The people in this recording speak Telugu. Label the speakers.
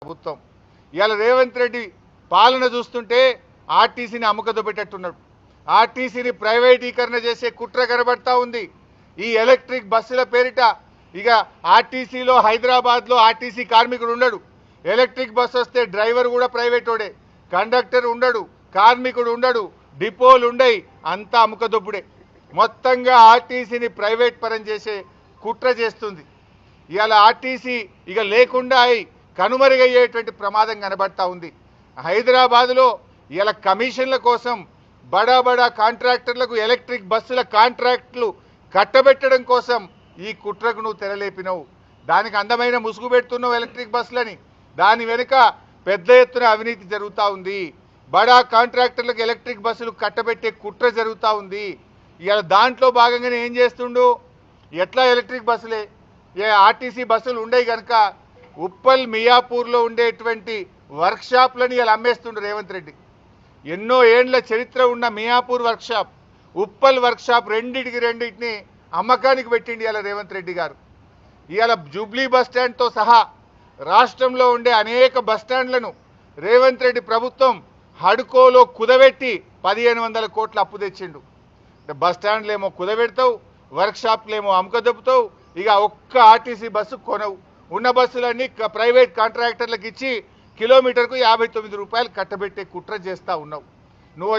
Speaker 1: ప్రభుత్వం ఇవాళ రేవంత్ రెడ్డి పాలన చూస్తుంటే ఆర్టీసీని అమ్మకదొబ్బెట్టట్టున్నాడు. ఆర్టీసీని ప్రైవేటీకరణ చేసే కుట్ర కనబడతా ఉంది. ఈ ఎలక్ట్రిక్ బస్సుల పేరిట ఇక ఆర్టీసీలో హైదరాబాద్లో ఆర్టీసీ కార్మికుడు ఉండడు. ఎలక్ట్రిక్ బస్సు వస్తే డ్రైవర్ కూడా ప్రైవేటోడే, కండక్టర్ ఉండడు, కార్మికుడు ఉండడు, డిపోలు ఉండయి, అంతా అమ్మకదొబ్బుడే. మొత్తంగా ఆర్టీసీని ప్రైవేట్ పరం చేసే కుట్ర చేస్తుంది. ఇవాళ ఆర్టీసీ ఇక లేకుండా కనుమరుగయ్యేటువంటి ప్రమాదం కనబడతా ఉంది. హైదరాబాద్లో ఇవాళ కమిషన్ల కోసం బడా బడా కాంట్రాక్టర్లకు ఎలక్ట్రిక్ బస్సుల కాంట్రాక్టులు కట్టబెట్టడం కోసం ఈ కుట్రకు నువ్వు తెరలేపినవు. దానికి అందమైన ముసుగు పెడుతున్నావు ఎలక్ట్రిక్ బస్సులని. దాని వెనుక పెద్ద ఎత్తున అవినీతి జరుగుతూ ఉంది. బడా కాంట్రాక్టర్లకు ఎలక్ట్రిక్ బస్సులు కట్టబెట్టే కుట్ర జరుగుతూ ఉంది. ఇవాళ దాంట్లో భాగంగానే ఏం చేస్తుండు, ఎట్లా ఎలక్ట్రిక్ బస్సులే ఆర్టీసీ బస్సులు ఉండేవి కనుక ఉప్పల్ మియాపూర్లో ఉండేటువంటి వర్క్షాప్లను ఇలా అమ్మేస్తుండు రేవంత్ రెడ్డి. ఎన్నో ఏండ్ల చరిత్ర ఉన్న మియాపూర్ వర్క్షాప్, ఉప్పల్ వర్క్షాప్ రెండింటిని అమ్మకానికి పెట్టిండి ఇలా రేవంత్ రెడ్డి గారు. ఇవాళ జూబ్లీ బస్టాండ్తో సహా రాష్ట్రంలో ఉండే అనేక బస్టాండ్లను రేవంత్ రెడ్డి ప్రభుత్వం హడ్కోలో కుదబెట్టి 1500 కోట్ల అప్పు తెచ్చిండు. అంటే బస్టాండ్లేమో కుదబెడతావు, వర్క్షాప్లేమో అమ్మకదొబ్బుతావు, ఇక ఒక్క ఆర్టీసీ బస్సు కొనవు. ఉన్న బస్సులన్నీ ప్రైవేట్ కాంట్రాక్టర్లకు ఇచ్చి కిలోమీటర్కు 59 రూపాయలు కట్టబెట్టే కుట్ర చేస్తూ ఉన్నావు. నువ్వు